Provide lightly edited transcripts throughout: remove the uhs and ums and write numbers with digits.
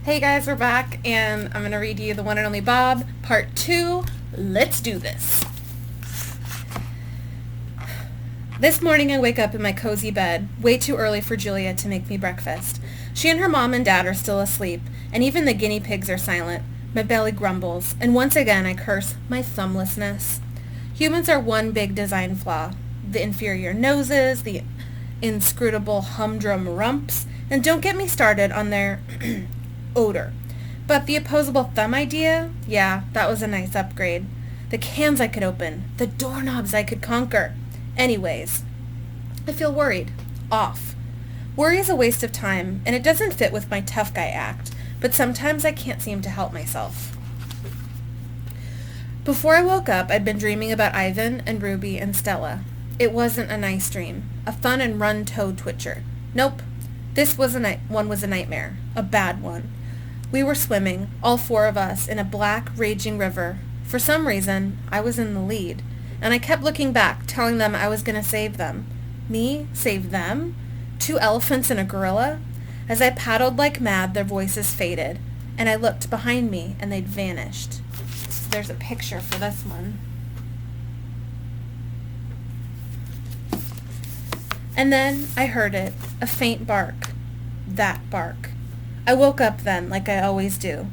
Hey guys, we're back, and I'm going to read you The One and Only Bob, Part 2. Let's do this. This morning I wake up in my cozy bed, way too early for Julia to make me breakfast. She and her mom and dad are still asleep, and even the guinea pigs are silent. My belly grumbles, and once again I curse my thumblessness. Humans are one big design flaw. The inferior noses, the inscrutable humdrum rumps, and don't get me started on their odor. But the opposable thumb idea, yeah, that was a nice upgrade. The cans I could open, the doorknobs I could conquer. Anyways, I feel worried. Off. Worry is a waste of time, and it doesn't fit with my tough guy act, but sometimes I can't seem to help myself. Before I woke up, I'd been dreaming about Ivan and Ruby and Stella. It wasn't a nice dream. A fun and run toe twitcher. Nope. This was one was a nightmare. A bad one. We were swimming, all four of us, in a black, raging river. For some reason, I was in the lead, and I kept looking back, telling them I was going to save them. Me? Save them? 2 elephants and a gorilla? As I paddled like mad, their voices faded, and I looked behind me, and they'd vanished. So there's a picture for this one. And then I heard it, a faint bark. That bark. I woke up then, like I always do.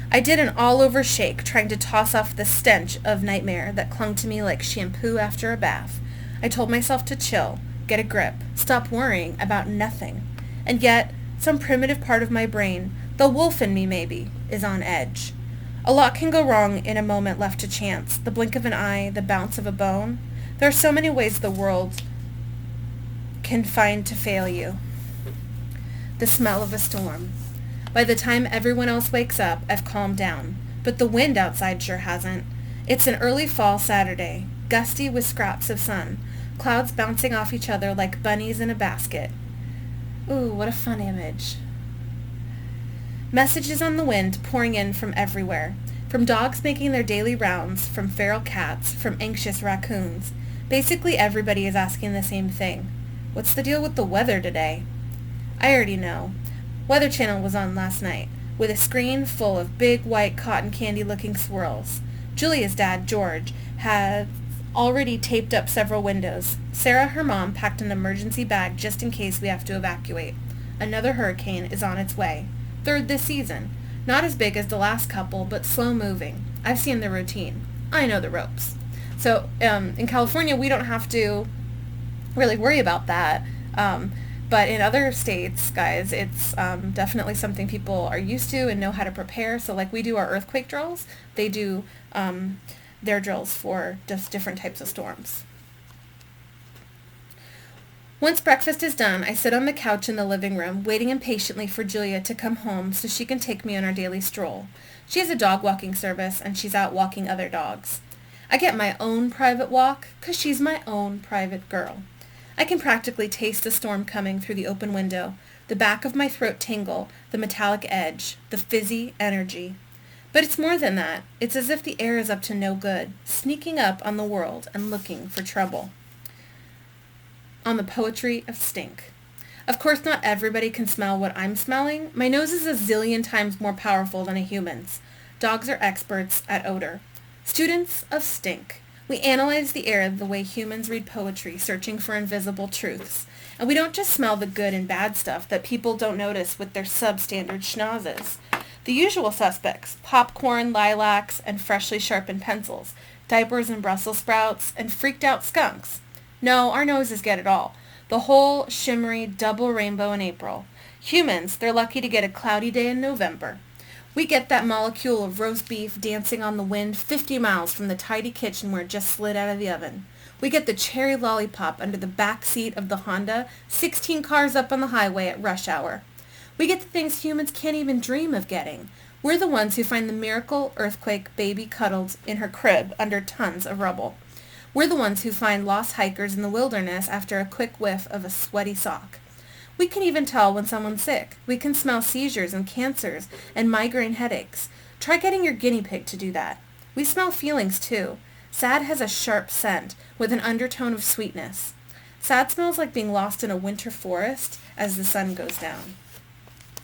I did an all-over shake, trying to toss off the stench of nightmare that clung to me like shampoo after a bath. I told myself to chill, get a grip, stop worrying about nothing. And yet, some primitive part of my brain, the wolf in me maybe, is on edge. A lot can go wrong in a moment left to chance, the blink of an eye, the bounce of a bone. There are so many ways the world can find to fail you. The smell of a storm. By the time everyone else wakes up, I've calmed down, but the wind outside sure hasn't. It's an early fall Saturday, gusty with scraps of sun, clouds bouncing off each other like bunnies in a basket. Ooh, what a fun image. Messages on the wind pouring in from everywhere, from dogs making their daily rounds, from feral cats, from anxious raccoons. Basically everybody is asking the same thing. What's the deal with the weather today? I already know. Weather Channel was on last night, with a screen full of big white cotton candy-looking swirls. Julia's dad, George, had already taped up several windows. Sarah, her mom, packed an emergency bag just in case we have to evacuate. Another hurricane is on its way. 3rd this season. Not as big as the last couple, but slow-moving. I've seen the routine. I know the ropes. So, in California, we don't have to really worry about that. But in other states, guys, it's definitely something people are used to and know how to prepare. So like we do our earthquake drills, they do their drills for just different types of storms. Once breakfast is done, I sit on the couch in the living room, waiting impatiently for Julia to come home so she can take me on our daily stroll. She has a dog walking service, and she's out walking other dogs. I get my own private walk, 'cause she's my own private girl. I can practically taste the storm coming through the open window, the back of my throat tingle, the metallic edge, the fizzy energy. But it's more than that. It's as if the air is up to no good, sneaking up on the world and looking for trouble. On the poetry of stink. Of course, not everybody can smell what I'm smelling. My nose is a zillion times more powerful than a human's. Dogs are experts at odor. Students of stink. We analyze the air the way humans read poetry, searching for invisible truths. And we don't just smell the good and bad stuff that people don't notice with their substandard schnozzes. The usual suspects, popcorn, lilacs, and freshly sharpened pencils, diapers and Brussels sprouts, and freaked out skunks. No, our noses get it all. The whole shimmery double rainbow in April. Humans, they're lucky to get a cloudy day in November. We get that molecule of roast beef dancing on the wind 50 miles from the tidy kitchen where it just slid out of the oven. We get the cherry lollipop under the back seat of the Honda, 16 cars up on the highway at rush hour. We get the things humans can't even dream of getting. We're the ones who find the miracle earthquake baby cuddled in her crib under tons of rubble. We're the ones who find lost hikers in the wilderness after a quick whiff of a sweaty sock. We can even tell when someone's sick. We can smell seizures and cancers and migraine headaches. Try getting your guinea pig to do that. We smell feelings too. Sad has a sharp scent with an undertone of sweetness. Sad smells like being lost in a winter forest as the sun goes down.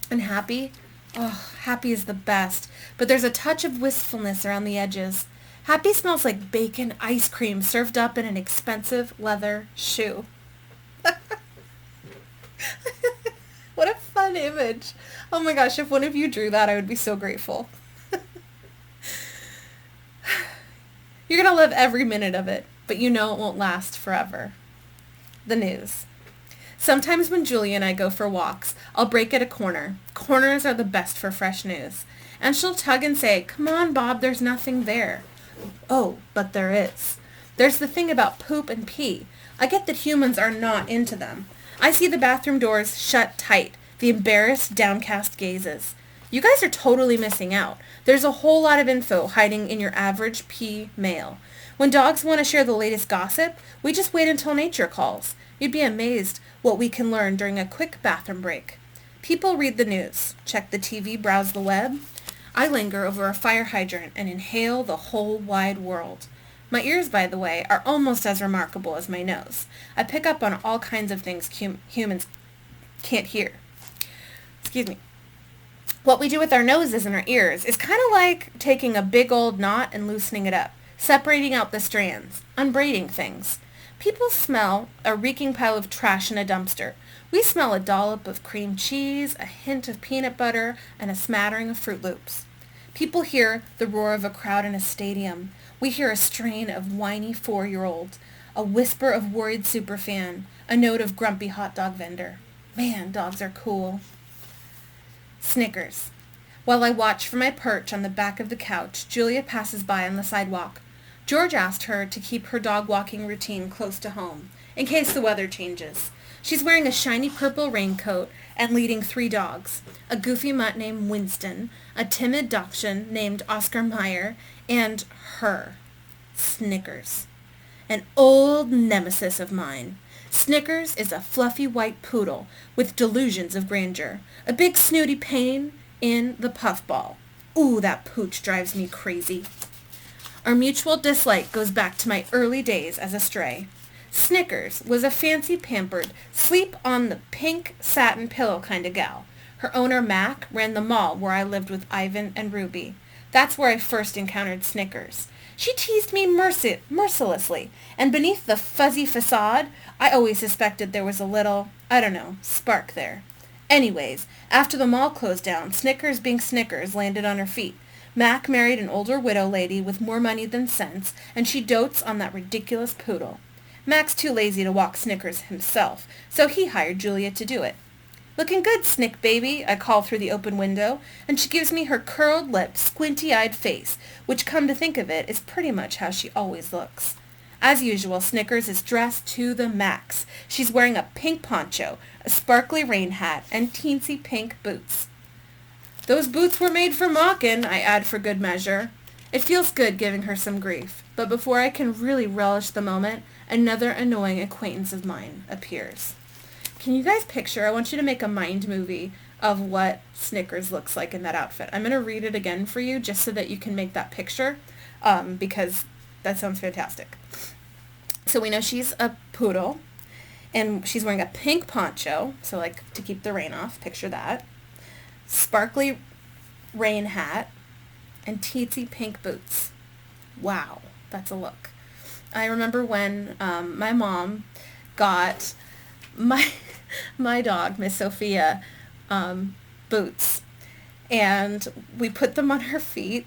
And happy Oh, Happy is the best, but there's a touch of wistfulness around the edges. Happy smells like bacon ice cream served up in an expensive leather shoe. What a fun image. Oh my gosh, if one of you drew that, I would be so grateful. You're going to love every minute of it, but you know it won't last forever. The news. Sometimes when Julia and I go for walks, I'll break at a corner. Corners are the best for fresh news. And she'll tug and say, "Come on, Bob, there's nothing there." Oh, but there is. There's the thing about poop and pee. I get that humans are not into them. I see the bathroom doors shut tight, the embarrassed, downcast gazes. You guys are totally missing out. There's a whole lot of info hiding in your average pee mail. When dogs want to share the latest gossip, we just wait until nature calls. You'd be amazed what we can learn during a quick bathroom break. People read the news, check the TV, browse the web. I linger over a fire hydrant and inhale the whole wide world. My ears, by the way, are almost as remarkable as my nose. I pick up on all kinds of things humans can't hear. Excuse me. What we do with our noses and our ears is kind of like taking a big old knot and loosening it up, separating out the strands, unbraiding things. People smell a reeking pile of trash in a dumpster. We smell a dollop of cream cheese, a hint of peanut butter, and a smattering of Fruit Loops. People hear the roar of a crowd in a stadium. We hear a strain of whiny 4-year-old, a whisper of worried superfan, a note of grumpy hot dog vendor. Man, dogs are cool. Snickers. While I watch from my perch on the back of the couch, Julia passes by on the sidewalk. George asked her to keep her dog walking routine close to home, in case the weather changes. She's wearing a shiny purple raincoat and leading 3 dogs, a goofy mutt named Winston, a timid dachshund named Oscar Mayer, and her, Snickers, an old nemesis of mine. Snickers is a fluffy white poodle with delusions of grandeur, a big snooty pain in the puffball. Ooh, that pooch drives me crazy. Our mutual dislike goes back to my early days as a stray. Snickers was a fancy, pampered, sleep-on-the-pink satin pillow kind of gal. Her owner, Mac, ran the mall where I lived with Ivan and Ruby. That's where I first encountered Snickers. She teased me mercilessly, and beneath the fuzzy facade, I always suspected there was a little, spark there. Anyways, after the mall closed down, Snickers being Snickers landed on her feet. Mac married an older widow lady with more money than sense, and she dotes on that ridiculous poodle. Mac's too lazy to walk Snickers himself, so he hired Julia to do it. "Looking good, Snick baby," I call through the open window, and she gives me her curled lip, squinty-eyed face, which, come to think of it, is pretty much how she always looks. As usual, Snickers is dressed to the max. She's wearing a pink poncho, a sparkly rain hat, and teensy pink boots. "Those boots were made for mockin'," I add for good measure. It feels good giving her some grief, but before I can really relish the moment, another annoying acquaintance of mine appears. Can you guys picture? I want you to make a mind movie of what Snickers looks like in that outfit. I'm going to read it again for you just so that you can make that picture, because that sounds fantastic. So we know she's a poodle, and she's wearing a pink poncho, so like to keep the rain off, picture that. Sparkly rain hat, and teensy pink boots. Wow, that's a look. I remember when my mom got my dog, Miss Sophia, boots, and we put them on her feet,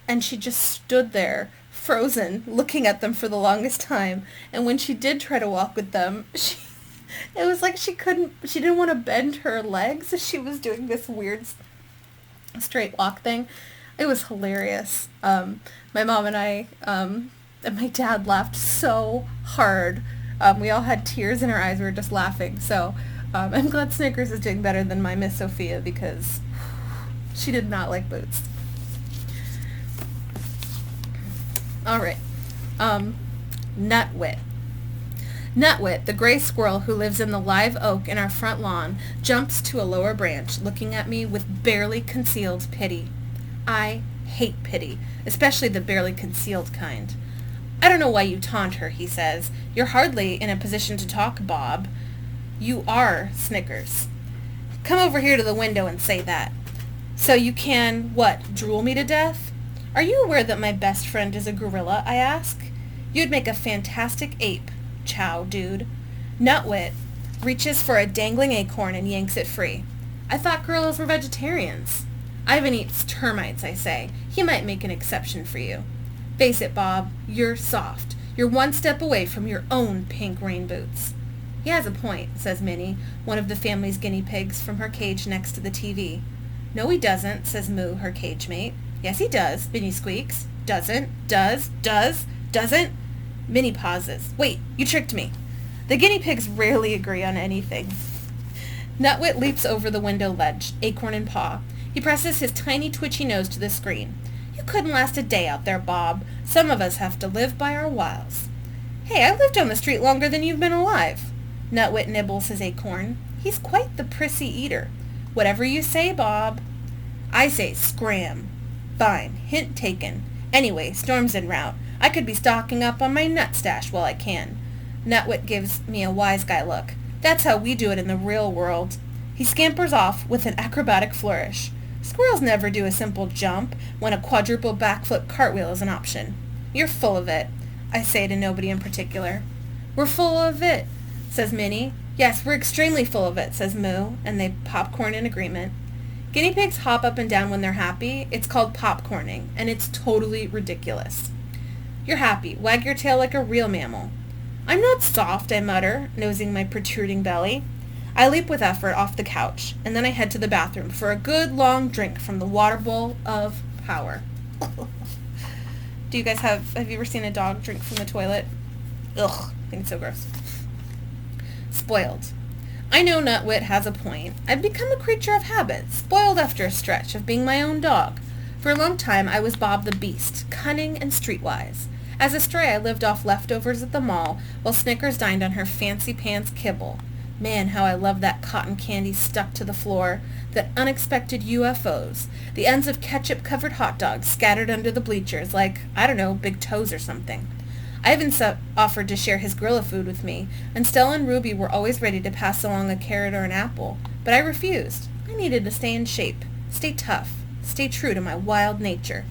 and she just stood there frozen looking at them for the longest time. And when she did try to walk with them, it was like she didn't want to bend her legs. She was doing this weird straight walk thing. It was hilarious. My mom and I and my dad laughed so hard. We all had tears in our eyes. We were just laughing. So I'm glad Snickers is doing better than my Miss Sophia, because she did not like boots. All right. Nutwit. Nutwit, the gray squirrel who lives in the live oak in our front lawn, jumps to a lower branch, looking at me with barely concealed pity. I hate pity, especially the barely concealed kind. "I don't know why you taunt her," he says. "You're hardly in a position to talk, Bob. You are Snickers. Come over here to the window and say that." So you can, what, drool me to death? Are you aware that my best friend is a gorilla, I ask. You'd make a fantastic ape, chow dude. Nutwit reaches for a dangling acorn and yanks it free. I thought gorillas were vegetarians. Ivan eats termites, I say. He might make an exception for you. Face it, Bob, you're soft. You're one step away from your own pink rain boots. He has a point, says Minnie, one of the family's guinea pigs from her cage next to the TV. No, he doesn't, says Moo, her cage mate. Yes, he does, Minnie squeaks. Doesn't, doesn't. Minnie pauses. Wait, you tricked me. The guinea pigs rarely agree on anything. Nutwit leaps over the window ledge, acorn in paw. He presses his tiny twitchy nose to the screen. You couldn't last a day out there, Bob. Some of us have to live by our wiles. Hey, I lived on the street longer than you've been alive. Nutwit nibbles his acorn. He's quite the prissy eater. Whatever you say, Bob. I say scram. Fine. Hint taken. Anyway, Storm's en route. I could be stocking up on my nut stash while I can. Nutwit gives me a wise guy look. That's how we do it in the real world. He scampers off with an acrobatic flourish. Squirrels never do a simple jump when a quadruple backflip cartwheel is an option. You're full of it, I say to nobody in particular. We're full of it, says Minnie. Yes, we're extremely full of it, says Moo, and they popcorn in agreement. Guinea pigs hop up and down when they're happy. It's called popcorning, and it's totally ridiculous. You're happy. Wag your tail like a real mammal. I'm not soft, I mutter, nosing my protruding belly. I leap with effort off the couch, and then I head to the bathroom for a good long drink from the water bowl of power. Do you guys have you ever seen a dog drink from the toilet? Ugh, I think it's so gross. Spoiled. I know Nutwit has a point. I've become a creature of habit, spoiled after a stretch of being my own dog. For a long time, I was Bob the Beast, cunning and streetwise. As a stray, I lived off leftovers at the mall, while Snickers dined on her fancy pants kibble. Man, how I love that cotton candy stuck to the floor, that unexpected UFOs, the ends of ketchup-covered hot dogs scattered under the bleachers like, I don't know, big toes or something. Ivan offered to share his gorilla food with me, and Stella and Ruby were always ready to pass along a carrot or an apple, but I refused. I needed to stay in shape, stay tough, stay true to my wild nature.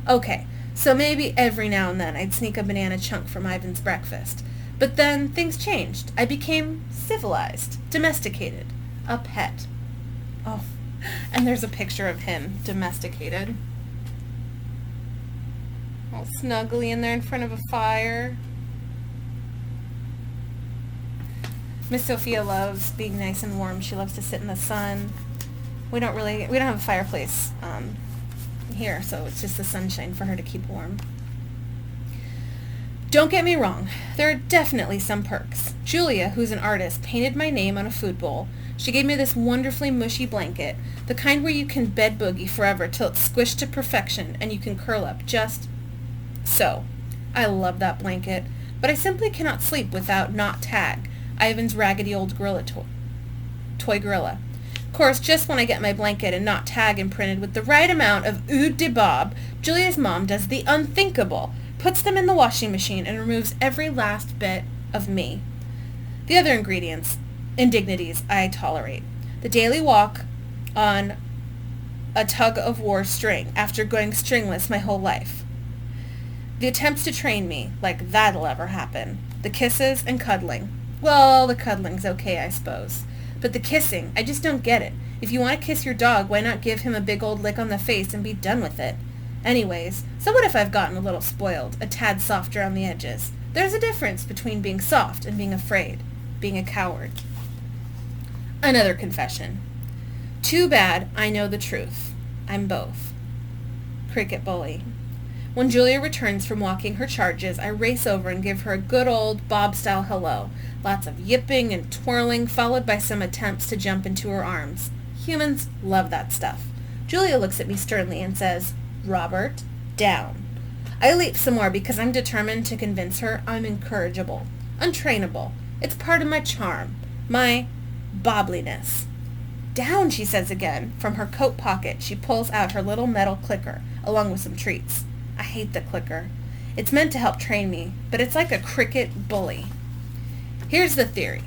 Okay, so maybe every now and then I'd sneak a banana chunk from Ivan's breakfast. But then things changed. I became civilized, domesticated, a pet. Oh, and there's a picture of him, domesticated. All snuggly in there in front of a fire. Miss Sophia loves being nice and warm. She loves to sit in the sun. We don't have a fireplace here, so it's just the sunshine for her to keep warm. Don't get me wrong, there are definitely some perks. Julia, who's an artist, painted my name on a food bowl. She gave me this wonderfully mushy blanket, the kind where you can bed boogie forever till it's squished to perfection and you can curl up just so. I love that blanket, but I simply cannot sleep without Not Tag, Ivan's raggedy old gorilla toy gorilla. Of course, just when I get my blanket and Not Tag imprinted with the right amount of Oud de Bob, Julia's mom does the unthinkable, puts them in the washing machine, and removes every last bit of me. The other indignities I tolerate. The daily walk on a tug-of-war string after going stringless my whole life. The attempts to train me, like that'll ever happen. The kisses and cuddling. Well, the cuddling's okay, I suppose. But the kissing, I just don't get it. If you want to kiss your dog, why not give him a big old lick on the face and be done with it? Anyways, so what if I've gotten a little spoiled, a tad soft around the edges? There's a difference between being soft and being afraid, being a coward. Another confession. Too bad I know the truth. I'm both. Cricket bully. When Julia returns from walking her charges, I race over and give her a good old Bob-style hello. Lots of yipping and twirling, followed by some attempts to jump into her arms. Humans love that stuff. Julia looks at me sternly and says, Robert, down. I leap some more because I'm determined to convince her I'm incorrigible, untrainable. It's part of my charm, my bobliness. Down, she says again. From her coat pocket, she pulls out her little metal clicker, along with some treats. I hate the clicker. It's meant to help train me, but it's like a cricket bully. Here's the theory.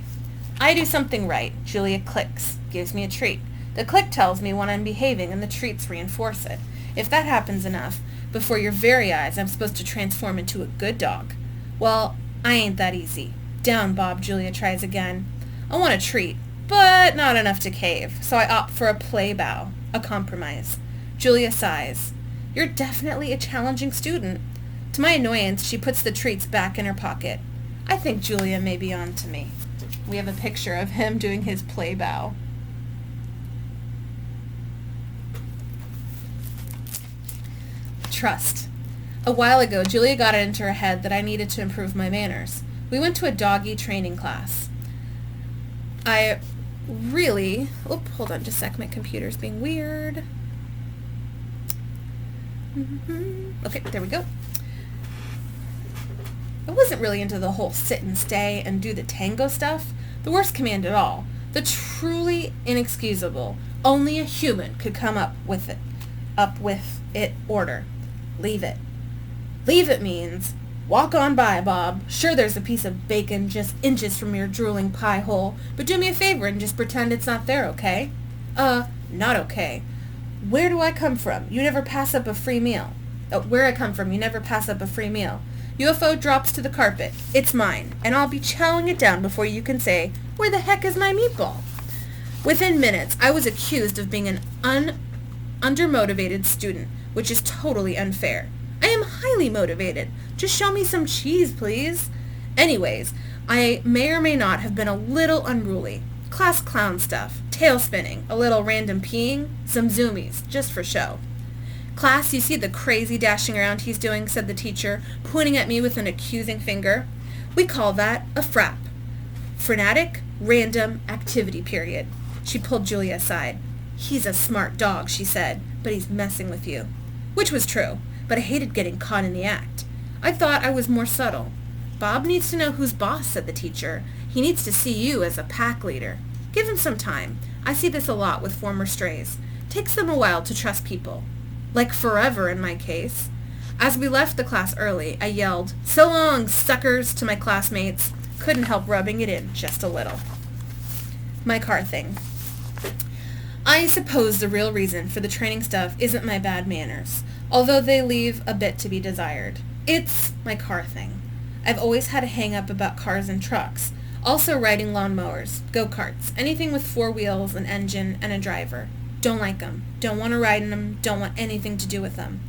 I do something right. Julia clicks, gives me a treat. The click tells me when I'm behaving, and the treats reinforce it. If that happens enough, before your very eyes, I'm supposed to transform into a good dog. Well, I ain't that easy. Down, Bob, Julia tries again. I want a treat, but not enough to cave, so I opt for a play bow, a compromise. Julia sighs. You're definitely a challenging student. To my annoyance, she puts the treats back in her pocket. I think Julia may be on to me. We have a picture of him doing his play bow. Trust. A while ago, Julia got it into her head that I needed to improve my manners. We went to a doggy training class. Hold on just a sec, my computer's being weird. Okay, there we go. I wasn't really into the whole sit and stay and do the tango stuff. The worst command at all. The truly inexcusable. Only a human could come up with it order. Leave it. Leave it means, walk on by, Bob. Sure, there's a piece of bacon just inches from your drooling pie hole, but do me a favor and just pretend it's not there, okay? Not okay. Where do I come from? You never pass up a free meal. Where I come from, you never pass up a free meal. UFO drops to the carpet. It's mine, and I'll be chowing it down before you can say, where the heck is my meatball? Within minutes, I was accused of being an undermotivated student, which is totally unfair. I am highly motivated. Just show me some cheese, please. Anyways, I may or may not have been a little unruly. Class clown stuff, tail spinning, a little random peeing, some zoomies, just for show. Class, you see the crazy dashing around he's doing, said the teacher, pointing at me with an accusing finger. We call that a frap. Frenetic, random activity period. She pulled Julia aside. He's a smart dog, she said, but he's messing with you. Which was true, but I hated getting caught in the act. I thought I was more subtle. Bob needs to know who's boss, said the teacher. He needs to see you as a pack leader. Give him some time. I see this a lot with former strays. Takes them a while to trust people. Like forever in my case. As we left the class early, I yelled, "So long, suckers," to my classmates. Couldn't help rubbing it in just a little. My car thing. I suppose the real reason for the training stuff isn't my bad manners, although they leave a bit to be desired. It's my car thing. I've always had a hang-up about cars and trucks, also riding lawnmowers, go-karts, anything with 4 wheels, an engine, and a driver. Don't like them, don't want to ride in them, don't want anything to do with them.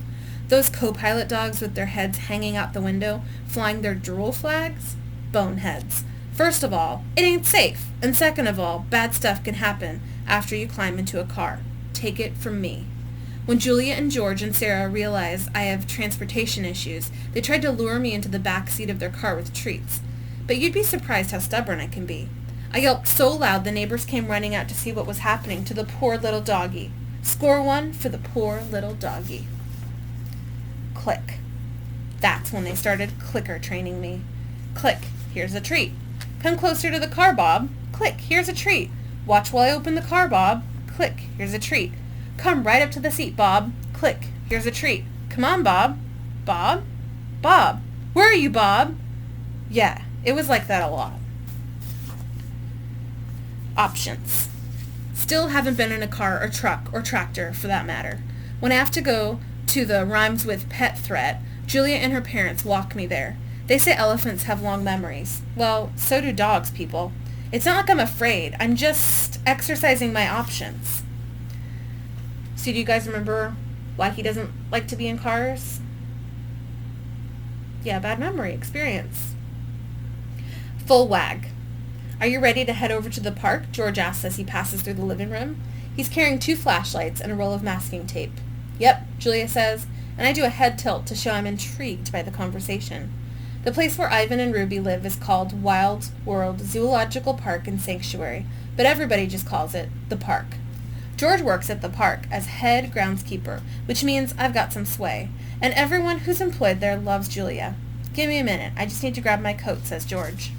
Those co-pilot dogs with their heads hanging out the window, flying their drool flags? Boneheads. First of all, it ain't safe, and second of all, bad stuff can happen after you climb into a car. Take it from me. When Julia and George and Sarah realized I have transportation issues, they tried to lure me into the back seat of their car with treats. But you'd be surprised how stubborn I can be. I yelped so loud the neighbors came running out to see what was happening to the poor little doggy. Score 1 for the poor little doggy. Click. That's when they started clicker training me. Click. Here's a treat. Come closer to the car, Bob. Click. Here's a treat. Watch while I open the car, Bob. Click. Here's a treat. Come right up to the seat, Bob. Click. Here's a treat. Come on, Bob. Bob? Bob. Where are you, Bob? Yeah, it was like that a lot. Options. Still haven't been in a car or truck or tractor, for that matter. When I have to go to the rhymes with pet threat, Julia and her parents walk me there. They say elephants have long memories. Well, so do dogs, people. It's not like I'm afraid. I'm just exercising my options. So do you guys remember why he doesn't like to be in cars? Yeah, bad memory experience. Full wag. Are you ready to head over to the park? George asks as he passes through the living room. He's carrying 2 flashlights and a roll of masking tape. Yep, Julia says, and I do a head tilt to show I'm intrigued by the conversation. The place where Ivan and Ruby live is called Wild World Zoological Park and Sanctuary, but everybody just calls it the park. George works at the park as head groundskeeper, which means I've got some sway, and everyone who's employed there loves Julia. Give me a minute, I just need to grab my coat, says George.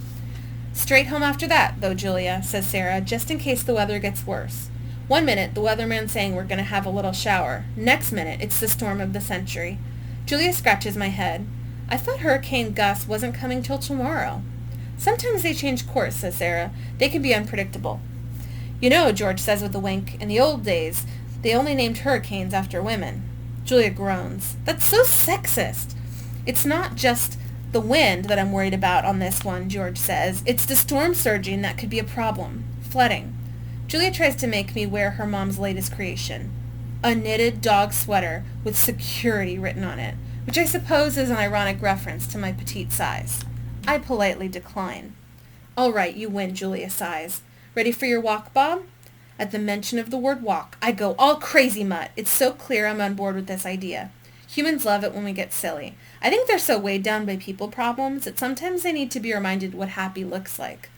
Straight home after that, though, Julia, says Sarah, just in case the weather gets worse. One minute, the weatherman's saying we're going to have a little shower. Next minute, it's the storm of the century. Julia scratches my head. I thought Hurricane Gus wasn't coming till tomorrow. Sometimes they change course, says Sarah. They can be unpredictable. You know, George says with a wink, in the old days, they only named hurricanes after women. Julia groans. That's so sexist. It's not just the wind that I'm worried about on this one, George says. It's the storm surging that could be a problem. Flooding. Julia tries to make me wear her mom's latest creation. A knitted dog sweater with security written on it, which I suppose is an ironic reference to my petite size. I politely decline. All right, you win, Julia sighs. Ready for your walk, Bob? At the mention of the word walk, I go all crazy mutt. It's so clear I'm on board with this idea. Humans love it when we get silly. I think they're so weighed down by people problems that sometimes they need to be reminded what happy looks like.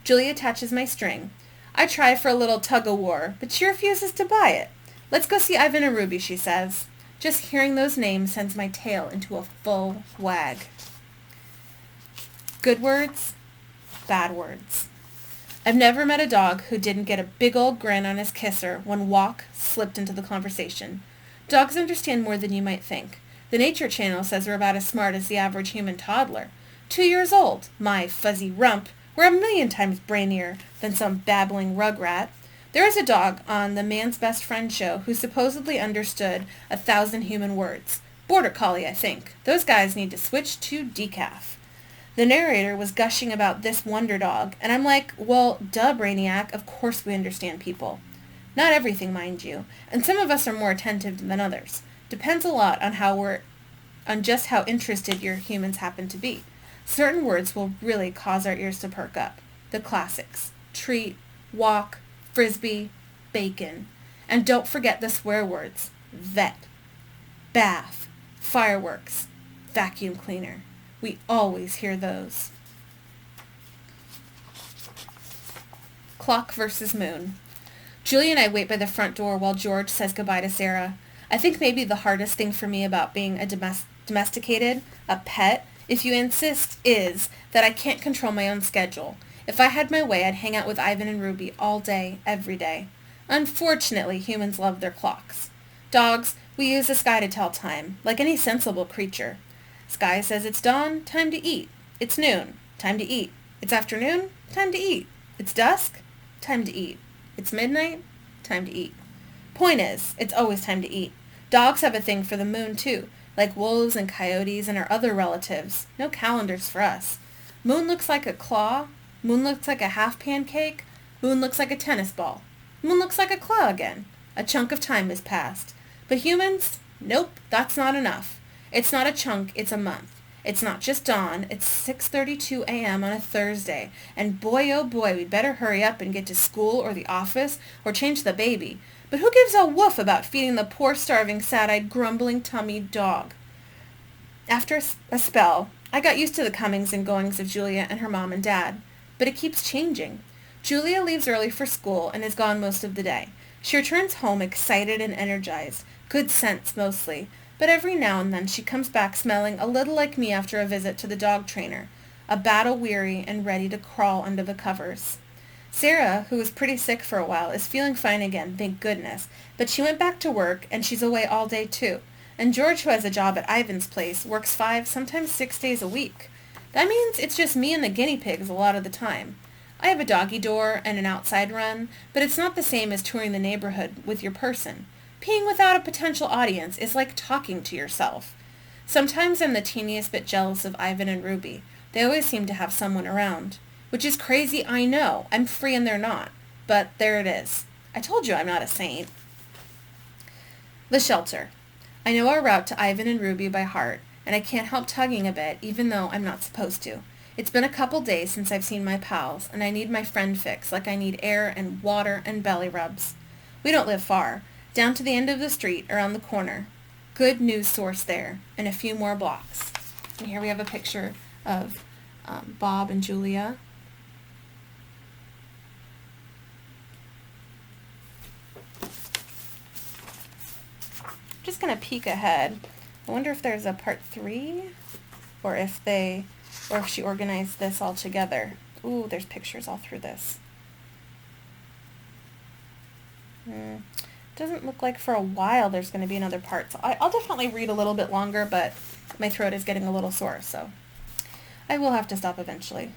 Julia attaches my string. I try for a little tug-of-war, but she refuses to buy it. Let's go see Ivan and Ruby, she says. Just hearing those names sends my tail into a full wag. Good words, bad words. I've never met a dog who didn't get a big old grin on his kisser when walk slipped into the conversation. Dogs understand more than you might think. The Nature Channel says we're about as smart as the average human toddler. 2 years old, my fuzzy rump, we're 1,000,000 times brainier than some babbling rugrat. There is a dog on the Man's Best Friend show who supposedly understood 1,000 human words. Border Collie, I think. Those guys need to switch to decaf. The narrator was gushing about this wonder dog, and I'm like, well, duh, Brainiac, of course we understand people. Not everything, mind you, and some of us are more attentive than others. Depends a lot on just how interested your humans happen to be. Certain words will really cause our ears to perk up. The classics. Treat, walk, frisbee, bacon. And don't forget the swear words. Vet, bath, fireworks, vacuum cleaner. We always hear those. Clock versus moon. Julia and I wait by the front door while George says goodbye to Sarah. I think maybe the hardest thing for me about being a domesticated, a pet, if you insist, is that I can't control my own schedule. If I had my way, I'd hang out with Ivan and Ruby all day, every day. Unfortunately, humans love their clocks. Dogs, we use the sky to tell time, like any sensible creature. Sky says it's dawn, time to eat. It's noon, time to eat. It's afternoon, time to eat. It's dusk, time to eat. It's midnight, time to eat. Point is, it's always time to eat. Dogs have a thing for the moon, too, like wolves and coyotes and our other relatives. No calendars for us. Moon looks like a claw. Moon looks like a half pancake. Moon looks like a tennis ball. Moon looks like a claw again. A chunk of time has passed. But humans? Nope, that's not enough. It's not a chunk, it's a month. It's not just dawn, it's 6:32 a.m. on a Thursday. And boy, oh boy, we'd better hurry up and get to school or the office or change the baby. But who gives a woof about feeding the poor, starving, sad-eyed, grumbling, tummied dog? After a spell, I got used to the comings and goings of Julia and her mom and dad. But it keeps changing. Julia leaves early for school and is gone most of the day. She returns home excited and energized. Good sense, mostly. But every now and then she comes back smelling a little like me after a visit to the dog trainer, a battle-weary and ready to crawl under the covers. Sarah, who was pretty sick for a while, is feeling fine again, thank goodness, but she went back to work, and she's away all day too. And George, who has a job at Ivan's place, works 5, sometimes 6 days a week. That means it's just me and the guinea pigs a lot of the time. I have a doggy door and an outside run, but it's not the same as touring the neighborhood with your person. Peeing without a potential audience is like talking to yourself. Sometimes I'm the teeniest bit jealous of Ivan and Ruby. They always seem to have someone around. Which is crazy, I know. I'm free and they're not. But there it is. I told you I'm not a saint. The shelter. I know our route to Ivan and Ruby by heart, and I can't help tugging a bit, even though I'm not supposed to. It's been a couple days since I've seen my pals, and I need my friend fix, like I need air and water and belly rubs. We don't live far. Down to the end of the street, around the corner. Good news source there, and a few more blocks. And here we have a picture of Bob and Julia. Just going to peek ahead. I wonder if there's a part 3, or if she organized this all together. Ooh, there's pictures all through this. Doesn't look like for a while there's going to be another part. So I'll definitely read a little bit longer, but my throat is getting a little sore, so I will have to stop eventually.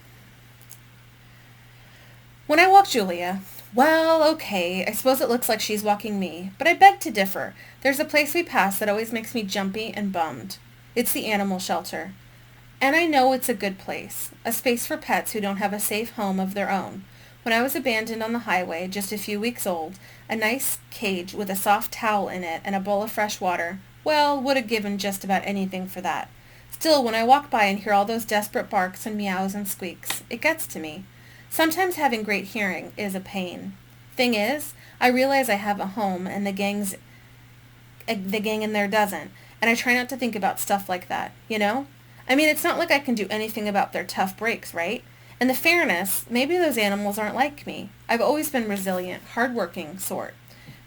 When I walk Julia, Well, okay, I suppose it looks like she's walking me, but I beg to differ. There's a place we pass that always makes me jumpy and bummed. It's the animal shelter. And I know it's a good place, a space for pets who don't have a safe home of their own. When I was abandoned on the highway, just a few weeks old, a nice cage with a soft towel in it and a bowl of fresh water, well, would have given just about anything for that. Still, when I walk by and hear all those desperate barks and meows and squeaks, it gets to me. Sometimes having great hearing is a pain. Thing is, I realize I have a home and the gang in there doesn't, and I try not to think about stuff like that, you know? I mean, it's not like I can do anything about their tough breaks, right? And the fairness, maybe those animals aren't like me. I've always been resilient, hardworking sort.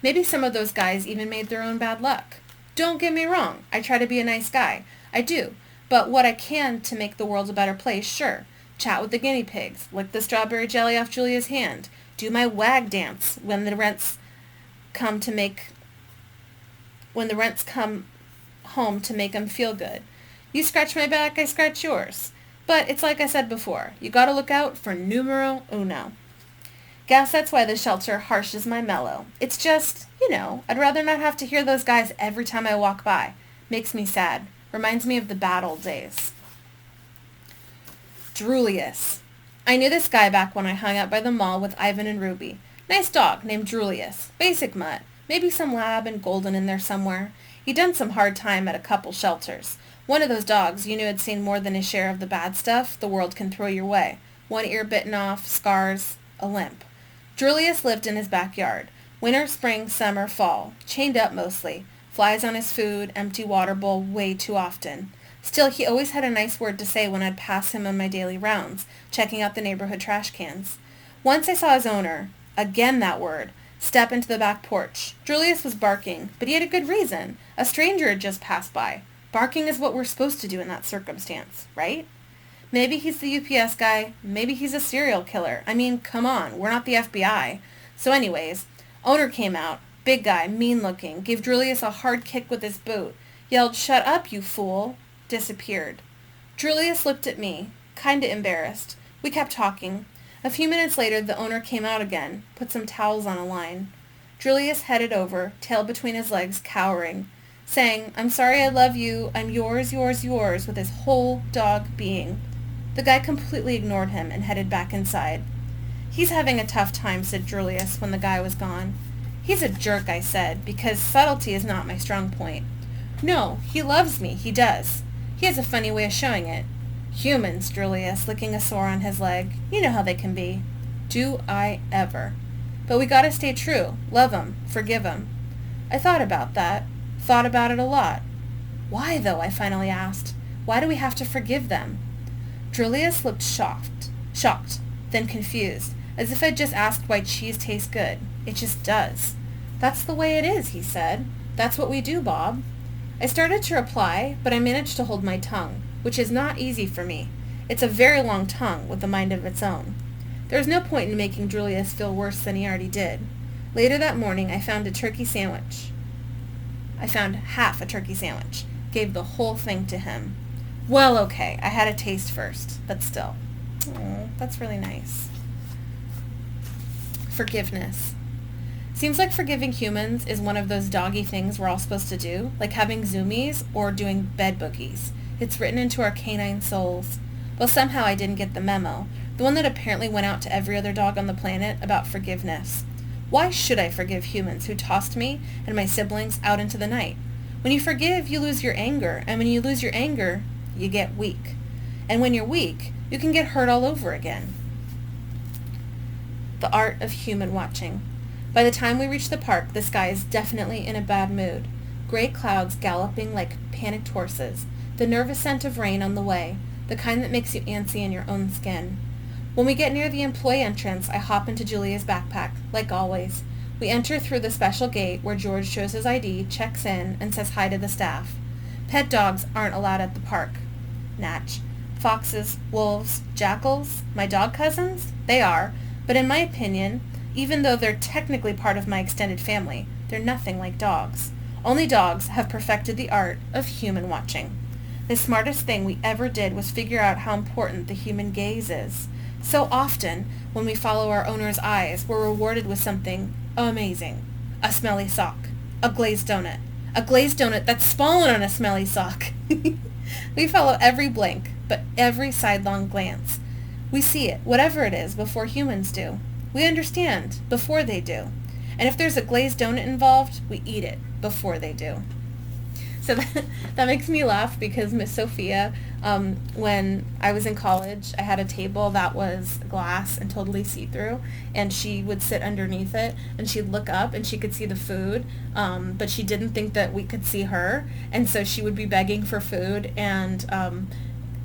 Maybe some of those guys even made their own bad luck. Don't get me wrong, I try to be a nice guy. I do. But what I can to make the world a better place, sure. Chat with the guinea pigs, lick the strawberry jelly off Julia's hand, do my wag dance when the rents come home to make 'em feel good. You scratch my back, I scratch yours. But it's like I said before, you gotta look out for numero uno. Guess that's why the shelter harshes my mellow. It's just, I'd rather not have to hear those guys every time I walk by. Makes me sad. Reminds me of the bad old days. Drulius. I knew this guy back when I hung out by the mall with Ivan and Ruby. Nice dog named Drulius. Basic mutt. Maybe some lab and golden in there somewhere. He'd done some hard time at a couple shelters. One of those dogs you knew had seen more than his share of the bad stuff the world can throw your way. One ear bitten off, scars, a limp. Drulius lived in his backyard. Winter, spring, summer, fall. Chained up mostly. Flies on his food, empty water bowl way too often. Still, he always had a nice word to say when I'd pass him on my daily rounds, checking out the neighborhood trash cans. Once I saw his owner, again that word, step into the back porch. Drulius was barking, but he had a good reason. A stranger had just passed by. Barking is what we're supposed to do in that circumstance, right? Maybe he's the UPS guy. Maybe he's a serial killer. I mean, come on, we're not the FBI. So anyways, owner came out. Big guy, mean looking, gave Drulius a hard kick with his boot. Yelled, "Shut up, you fool." Disappeared. Drulius looked at me, kinda embarrassed. We kept talking. A few minutes later, the owner came out again, put some towels on a line. Drulius headed over, tail between his legs, cowering, saying, "I'm sorry, I love you, I'm yours, yours, yours," with his whole dog being. The guy completely ignored him and headed back inside. "He's having a tough time," said Drulius when the guy was gone. "He's a jerk," I said, because subtlety is not my strong point. "No, he loves me, he does. He has a funny way of showing it. Humans," Drulius, licking a sore on his leg. "You know how they can be." Do I ever. But we gotta stay true. Love 'em. Forgive 'em. I thought about that. Thought about it a lot. Why, though, I finally asked. Why do we have to forgive them? Drulius looked shocked, then confused, as if I'd just asked why cheese tastes good. It just does. "That's the way it is," he said. "That's what we do, Bob." I started to reply, but I managed to hold my tongue, which is not easy for me. It's a very long tongue with a mind of its own. There was no point in making Drulius feel worse than he already did. Later that morning, I found half a turkey sandwich. Gave the whole thing to him. Well, okay, I had a taste first, but still. Oh, that's really nice. Forgiveness. Seems like forgiving humans is one of those doggy things we're all supposed to do, like having zoomies or doing bed boogies. It's written into our canine souls. Well, somehow I didn't get the memo, the one that apparently went out to every other dog on the planet about forgiveness. Why should I forgive humans who tossed me and my siblings out into the night? When you forgive, you lose your anger, and when you lose your anger, you get weak. And when you're weak, you can get hurt all over again. The art of human watching. By the time we reach the park, the sky is definitely in a bad mood. Gray clouds galloping like panicked horses, the nervous scent of rain on the way, the kind that makes you antsy in your own skin. When we get near the employee entrance, I hop into Julia's backpack, like always. We enter through the special gate where George shows his ID, checks in, and says hi to the staff. Pet dogs aren't allowed at the park. Natch. Foxes, wolves, jackals, my dog cousins? They are, but in my opinion, even though they're technically part of my extended family, they're nothing like dogs. Only dogs have perfected the art of human watching. The smartest thing we ever did was figure out how important the human gaze is. So often, when we follow our owner's eyes, we're rewarded with something amazing. A smelly sock. A glazed donut. A glazed donut that's fallen on a smelly sock. We follow every blink, but every sidelong glance. We see it, whatever it is, before humans do. We understand before they do. And if there's a glazed donut involved, we eat it before they do. So that makes me laugh because Miss Sophia, when I was in college, I had a table that was glass and totally see-through, and she would sit underneath it, and she'd look up, and she could see the food, but she didn't think that we could see her, and so she would be begging for food, and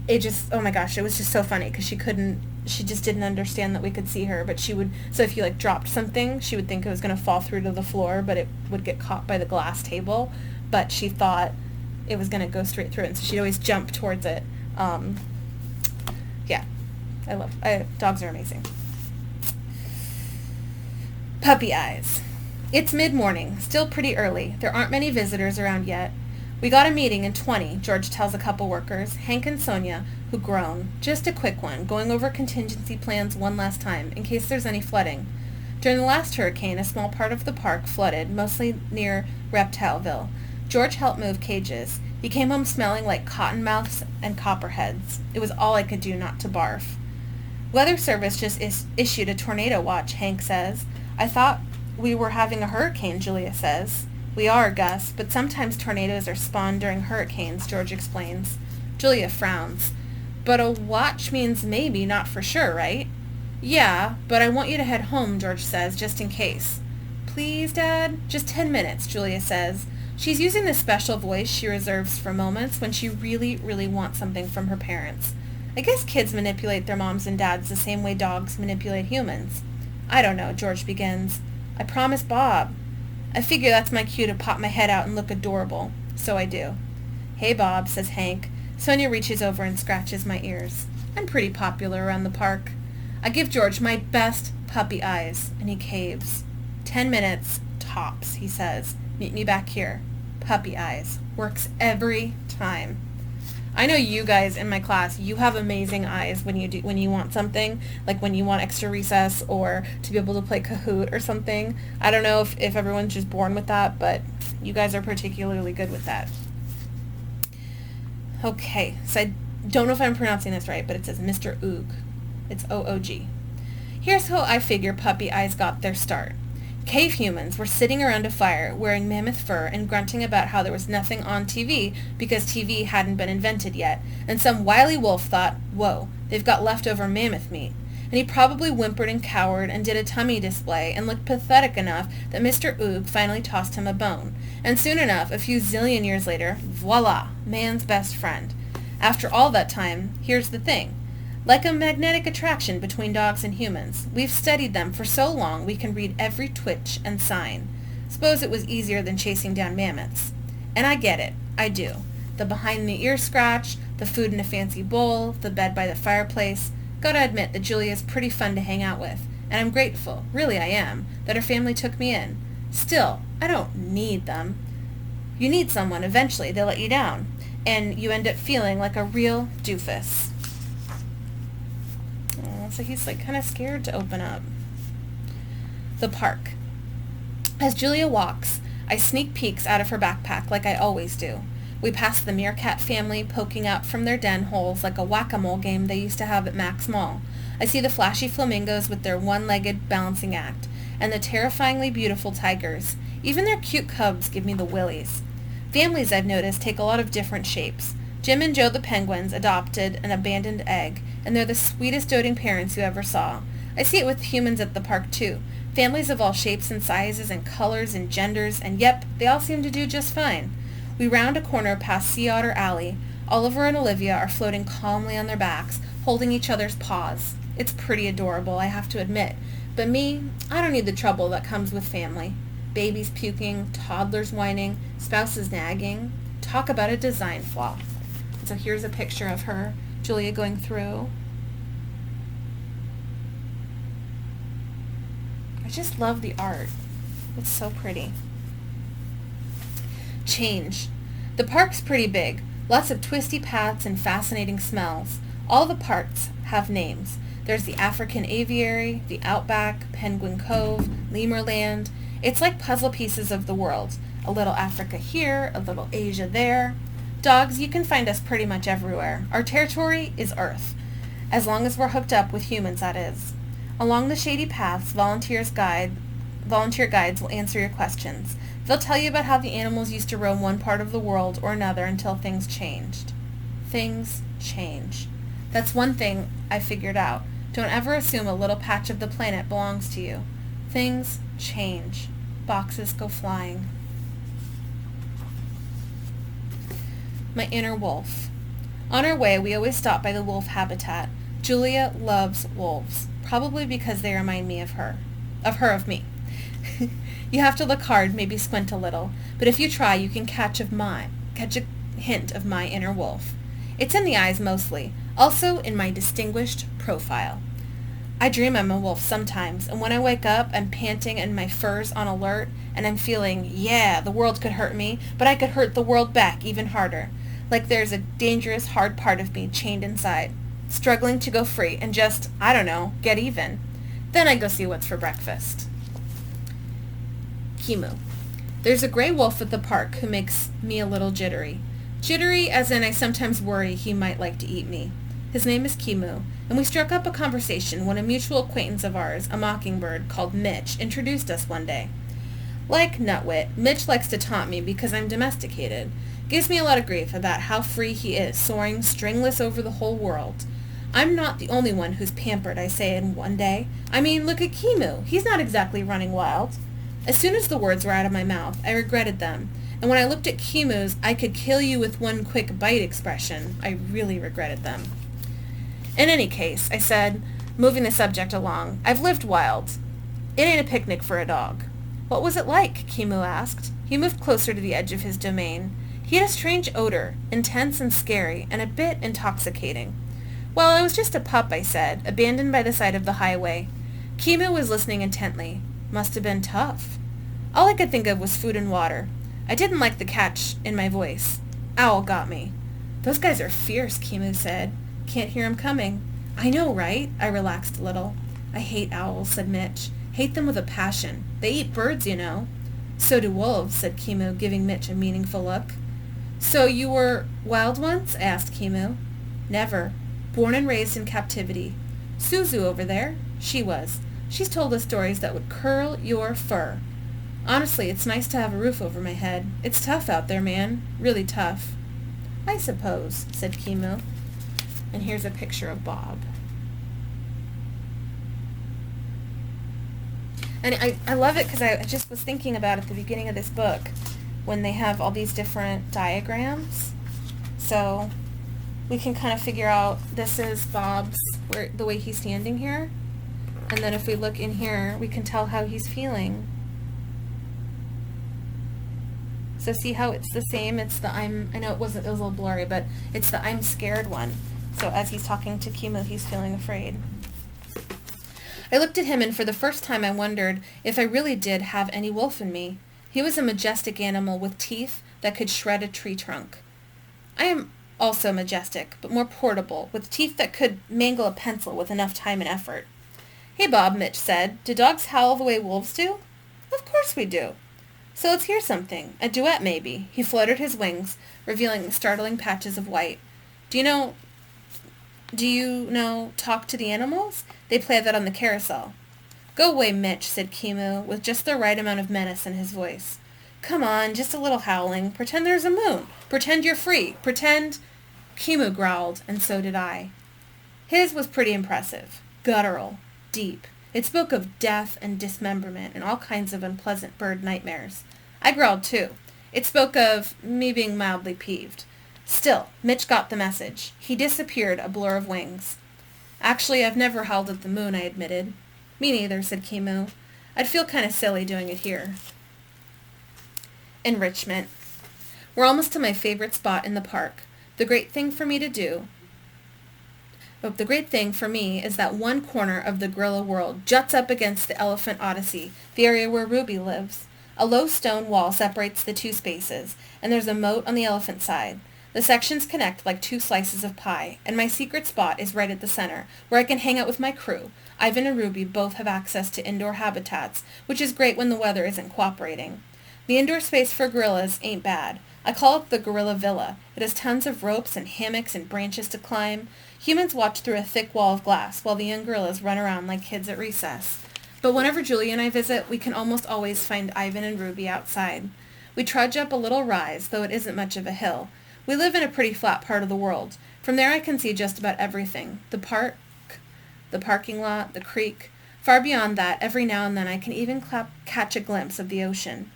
it just, oh my gosh, it was just so funny because she just didn't understand that we could see her, but so if you like dropped something, she would think it was going to fall through to the floor, but it would get caught by the glass table, but she thought it was going to go straight through, and so she'd always jump towards it. Yeah, dogs are amazing. Puppy eyes. It's mid-morning, still pretty early. There aren't many visitors around yet. We got a meeting in 20, George tells a couple workers, Hank and Sonia, who groan. Just a quick one, going over contingency plans one last time, in case there's any flooding. During the last hurricane, a small part of the park flooded, mostly near Reptileville. George helped move cages. He came home smelling like cottonmouths and copperheads. It was all I could do not to barf. Weather Service just issued a tornado watch, Hank says. I thought we were having a hurricane, Julia says. We are, Gus, but sometimes tornadoes are spawned during hurricanes, George explains. Julia frowns. But a watch means maybe, not for sure, right? Yeah, but I want you to head home, George says, just in case. Please, Dad? Just 10 minutes, Julia says. She's using the special voice she reserves for moments when she really, really wants something from her parents. I guess kids manipulate their moms and dads the same way dogs manipulate humans. I don't know, George begins. I promised Bob. I figure that's my cue to pop my head out and look adorable. So I do. Hey, Bob, says Hank. Sonia reaches over and scratches my ears. I'm pretty popular around the park. I give George my best puppy eyes, and he caves. 10 minutes, tops, he says. Meet me back here. Puppy eyes. Works every time. I know you guys in my class, you have amazing eyes when you want something, like when you want extra recess or to be able to play Kahoot or something. I don't know if everyone's just born with that, but you guys are particularly good with that. Okay, so I don't know if I'm pronouncing this right, but it says Mr. Oog. It's O-O-G. Here's how I figure puppy eyes got their start. Cave humans were sitting around a fire wearing mammoth fur and grunting about how there was nothing on TV because TV hadn't been invented yet, and some wily wolf thought, whoa, they've got leftover mammoth meat. And he probably whimpered and cowered and did a tummy display and looked pathetic enough that Mr. Oog finally tossed him a bone. And soon enough, a few zillion years later, voila, man's best friend. After all that time, here's the thing. Like a magnetic attraction between dogs and humans, we've studied them for so long we can read every twitch and sign. Suppose it was easier than chasing down mammoths. And I get it. I do. The behind-the-ear scratch, the food in a fancy bowl, the bed by the fireplace. Gotta admit that Julia's pretty fun to hang out with. And I'm grateful, really I am, that her family took me in. Still, I don't need them. You need someone. Eventually they let you down. And you end up feeling like a real doofus. So he's like kind of scared to open up. The park. As Julia walks, I sneak peeks out of her backpack like I always do. We pass the meerkat family poking out from their den holes like a whack-a-mole game they used to have at Mac's Mall. I see the flashy flamingos with their one-legged balancing act, and the terrifyingly beautiful tigers. Even their cute cubs give me the willies. Families, I've noticed, take a lot of different shapes. Jim and Joe the penguins adopted an abandoned egg, and they're the sweetest doting parents you ever saw. I see it with humans at the park, too. Families of all shapes and sizes and colors and genders, and yep, they all seem to do just fine. We round a corner past Sea Otter Alley. Oliver and Olivia are floating calmly on their backs, holding each other's paws. It's pretty adorable, I have to admit. But me, I don't need the trouble that comes with family. Babies puking, toddlers whining, spouses nagging. Talk about a design flaw. So here's a picture of her, Julia, going through. I just love the art. It's so pretty. Change. The park's pretty big. Lots of twisty paths and fascinating smells. All the parks have names. There's the African Aviary, the Outback, Penguin Cove, Lemurland. It's like puzzle pieces of the world. A little Africa here, a little Asia there. Dogs, you can find us pretty much everywhere. Our territory is Earth. As long as we're hooked up with humans, that is. Along the shady paths, volunteer guides will answer your questions. They'll tell you about how the animals used to roam one part of the world or another until things changed. Things change. That's one thing I figured out. Don't ever assume a little patch of the planet belongs to you. Things change. Boxes go flying. My inner wolf. On our way, we always stop by the wolf habitat. Julia loves wolves, probably because they remind me of her. Of me. You have to look hard, maybe squint a little, but if you try, you can catch a hint of my inner wolf. It's in the eyes mostly, also in my distinguished profile. I dream I'm a wolf sometimes, and when I wake up, I'm panting and my fur's on alert, and I'm feeling, yeah, the world could hurt me, but I could hurt the world back even harder. Like there's a dangerous, hard part of me chained inside, struggling to go free and just, I don't know, get even. Then I go see what's for breakfast. Kimu. There's a gray wolf at the park who makes me a little jittery. Jittery as in I sometimes worry he might like to eat me. His name is Kimu, and we struck up a conversation when a mutual acquaintance of ours, a mockingbird called Mitch, introduced us one day. Like Nutwit, Mitch likes to taunt me because I'm domesticated. Gives me a lot of grief about how free he is, soaring stringless over the whole world. I'm not the only one who's pampered, I say in one day. I mean, look at Kimu. He's not exactly running wild. As soon as the words were out of my mouth, I regretted them. And when I looked at Kimu's I could kill you with one quick bite expression, I really regretted them. In any case, I said, moving the subject along, I've lived wild. It ain't a picnic for a dog. What was it like? Kimu asked. He moved closer to the edge of his domain. He had a strange odor, intense and scary, and a bit intoxicating. Well, I was just a pup, I said, abandoned by the side of the highway. Kimu was listening intently. Must have been tough. All I could think of was food and water. I didn't like the catch in my voice. Owl got me. Those guys are fierce, Kimu said. Can't hear 'em coming. I know, right? I relaxed a little. I hate owls, said Mitch. Hate them with a passion. They eat birds, you know. So do wolves, said Kimu, giving Mitch a meaningful look. So you were wild once? asked Kimu. Never. Born and raised in captivity. Suzu over there, she was. She's told us stories that would curl your fur. Honestly, it's nice to have a roof over my head. It's tough out there, man. Really tough. I suppose, said Kimu. And here's a picture of Bob. And I love it because I just was thinking about at the beginning of this book when they have all these different diagrams. So we can kind of figure out this is Bob's, the way he's standing here. And then if we look in here, we can tell how he's feeling. So see how it's the same? It's the I know it was a little blurry, but it's the I'm scared one. So as he's talking to Kimu, he's feeling afraid. I looked at him, and for the first time I wondered if I really did have any wolf in me. He was a majestic animal with teeth that could shred a tree trunk. I am also majestic, but more portable, with teeth that could mangle a pencil with enough time and effort. Hey, Bob, Mitch said. Do dogs howl the way wolves do? Of course we do. So let's hear something. A duet, maybe. He fluttered his wings, revealing startling patches of white. Do you know Talk to the Animals? They play that on the carousel. Go away, Mitch, said Kimu, with just the right amount of menace in his voice. Come on, just a little howling. Pretend there's a moon. Pretend you're free. Pretend... Kimu growled, and so did I. His was pretty impressive. Guttural. Deep. It spoke of death and dismemberment and all kinds of unpleasant bird nightmares. I growled too. It spoke of me being mildly peeved. Still, Mitch got the message. He disappeared, a blur of wings. Actually, I've never howled at the moon, I admitted. Me neither, said Kimu. I'd feel kind of silly doing it here. Enrichment. We're almost to my favorite spot in the park. The great thing for me is that one corner of the gorilla world juts up against the elephant odyssey, the area where Ruby lives. A low stone wall separates the two spaces, and there's a moat on the elephant side. The sections connect like two slices of pie, and my secret spot is right at the center, where I can hang out with my crew. Ivan and Ruby both have access to indoor habitats, which is great when the weather isn't cooperating. The indoor space for gorillas ain't bad. I call it the gorilla villa. It has tons of ropes and hammocks and branches to climb. Humans watch through a thick wall of glass, while the young gorillas run around like kids at recess. But whenever Julia and I visit, we can almost always find Ivan and Ruby outside. We trudge up a little rise, though it isn't much of a hill. We live in a pretty flat part of the world. From there I can see just about everything. The park, the parking lot, the creek. Far beyond that, every now and then I can even catch a glimpse of the ocean.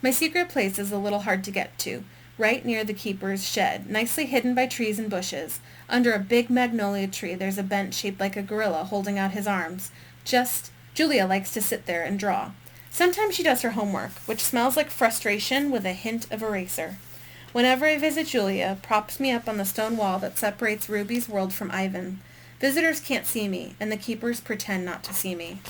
My secret place is a little hard to get to, right near the keeper's shed, nicely hidden by trees and bushes. Under a big magnolia tree there's a bench shaped like a gorilla holding out his arms. Julia likes to sit there and draw. Sometimes she does her homework, which smells like frustration with a hint of eraser. Whenever I visit, Julia props me up on the stone wall that separates Ruby's world from Ivan. Visitors can't see me, and the keepers pretend not to see me.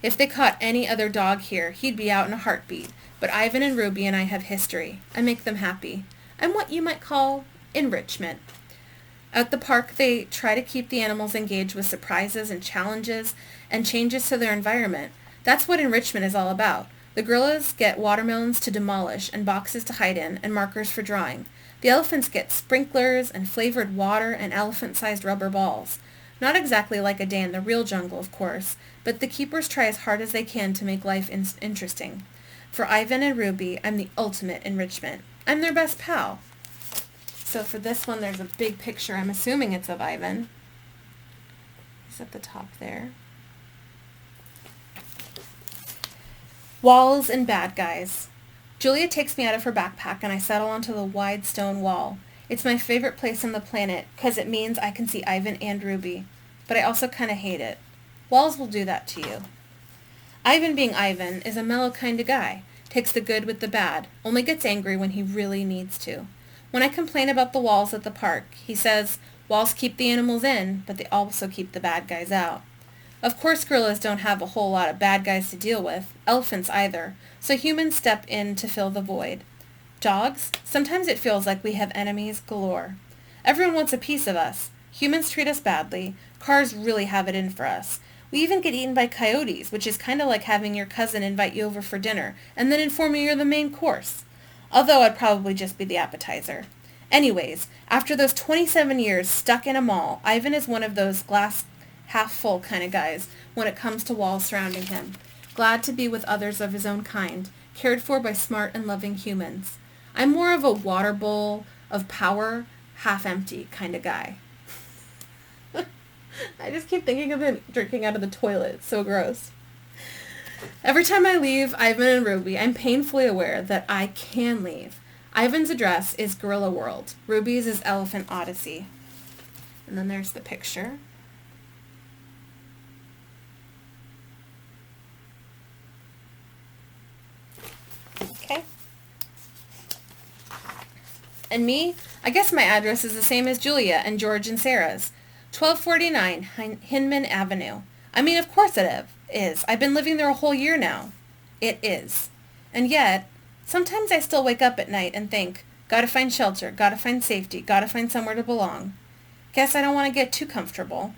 If they caught any other dog here, he'd be out in a heartbeat. But Ivan and Ruby and I have history. I make them happy. I'm what you might call enrichment. At the park, they try to keep the animals engaged with surprises and challenges and changes to their environment. That's what enrichment is all about. The gorillas get watermelons to demolish and boxes to hide in and markers for drawing. The elephants get sprinklers and flavored water and elephant-sized rubber balls. Not exactly like a day in the real jungle, of course, but the keepers try as hard as they can to make life interesting. For Ivan and Ruby, I'm the ultimate enrichment. I'm their best pal. So for this one, there's a big picture. I'm assuming it's of Ivan. He's at the top there. Walls and bad guys. Julia takes me out of her backpack and I settle onto the wide stone wall. It's my favorite place on the planet because it means I can see Ivan and Ruby. But I also kind of hate it. Walls will do that to you. Ivan, being Ivan, is a mellow kind of guy. Takes the good with the bad. Only gets angry when he really needs to. When I complain about the walls at the park, he says, walls keep the animals in, but they also keep the bad guys out. Of course gorillas don't have a whole lot of bad guys to deal with, elephants either, so humans step in to fill the void. Dogs? Sometimes it feels like we have enemies galore. Everyone wants a piece of us. Humans treat us badly. Cars really have it in for us. We even get eaten by coyotes, which is kind of like having your cousin invite you over for dinner and then inform you you're the main course. Although I'd probably just be the appetizer. Anyways, after those 27 years stuck in a mall, Ivan is one of those glass half full kind of guys when it comes to walls surrounding him. Glad to be with others of his own kind, cared for by smart and loving humans. I'm more of a water bowl of power, half empty kind of guy. I just keep thinking of him drinking out of the toilet. It's so gross. Every time I leave Ivan and Ruby, I'm painfully aware that I can leave. Ivan's address is Gorilla World. Ruby's is Elephant Odyssey. And then there's the picture. Okay. And me, I guess my address is the same as Julia and George and Sarah's. 1249 Hinman Avenue. I mean, of course it is. I've been living there a whole year now. It is. And yet, sometimes I still wake up at night and think, gotta find shelter, gotta find safety, gotta find somewhere to belong. Guess I don't want to get too comfortable.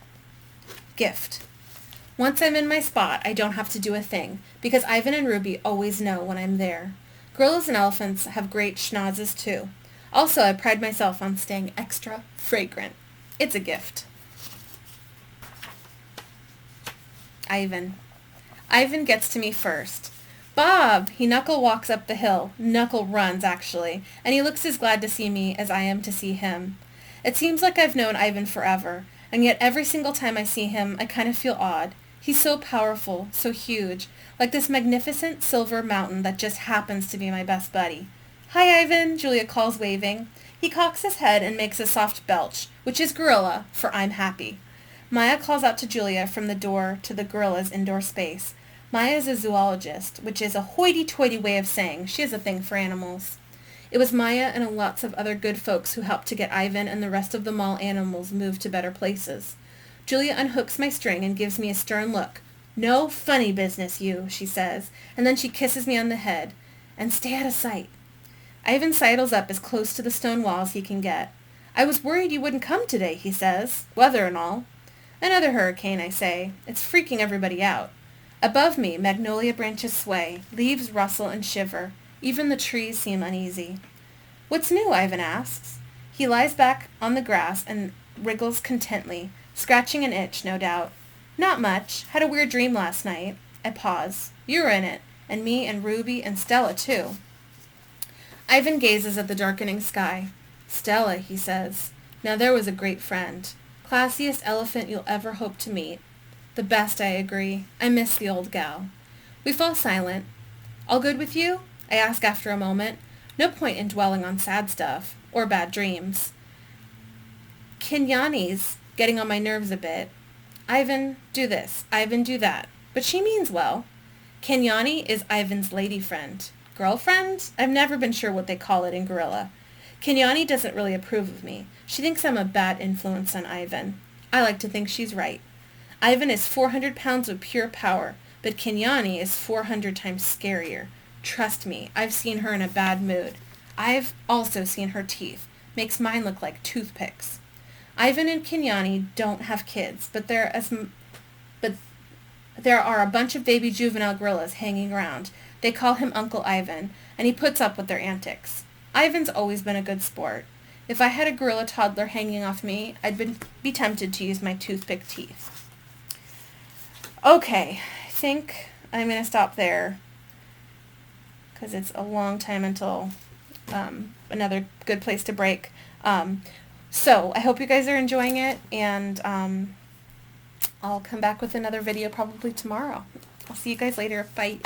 Gift. Once I'm in my spot, I don't have to do a thing, because Ivan and Ruby always know when I'm there. Gorillas and elephants have great schnozzes too. Also, I pride myself on staying extra fragrant. It's a gift. Ivan. Ivan gets to me first. Bob! He knuckle walks up the hill. Knuckle runs, actually, and he looks as glad to see me as I am to see him. It seems like I've known Ivan forever, and yet every single time I see him, I kind of feel odd. He's so powerful, so huge, like this magnificent silver mountain that just happens to be my best buddy. Hi, Ivan, Julia calls, waving. He cocks his head and makes a soft belch, which is gorilla, for I'm happy. Maya calls out to Julia from the door to the gorilla's indoor space. Maya is a zoologist, which is a hoity-toity way of saying she has a thing for animals. It was Maya and lots of other good folks who helped to get Ivan and the rest of the mall animals moved to better places. Julia unhooks my string and gives me a stern look. No funny business, you, she says, and then she kisses me on the head. And stay out of sight. Ivan sidles up as close to the stone wall as he can get. I was worried you wouldn't come today, he says, weather and all. Another hurricane, I say. It's freaking everybody out. Above me, magnolia branches sway, leaves rustle and shiver. Even the trees seem uneasy. What's new? Ivan asks. He lies back on the grass and wriggles contently, scratching an itch, no doubt. Not much. Had a weird dream last night. I pause. You're in it, and me and Ruby and Stella, too. Ivan gazes at the darkening sky. Stella, he says. Now there was a great friend. Classiest elephant you'll ever hope to meet. The best, I agree. I miss the old gal. We fall silent. All good with you? I ask after a moment. No point in dwelling on sad stuff, or bad dreams. Kenyani's getting on my nerves a bit. Ivan, do this. Ivan, do that. But she means well. Kenyani is Ivan's lady friend. Girlfriend? I've never been sure what they call it in Gorilla. Kenyani doesn't really approve of me. She thinks I'm a bad influence on Ivan. I like to think she's right. Ivan is 400 pounds of pure power, but Kenyani is 400 times scarier. Trust me, I've seen her in a bad mood. I've also seen her teeth. Makes mine look like toothpicks. Ivan and Kenyani don't have kids, but there are a bunch of baby juvenile gorillas hanging around. They call him Uncle Ivan, and he puts up with their antics. Ivan's always been a good sport. If I had a gorilla toddler hanging off me, I'd be tempted to use my toothpick teeth. Okay, I think I'm going to stop there because it's a long time until another good place to break. So I hope you guys are enjoying it, and I'll come back with another video probably tomorrow. I'll see you guys later. Bye.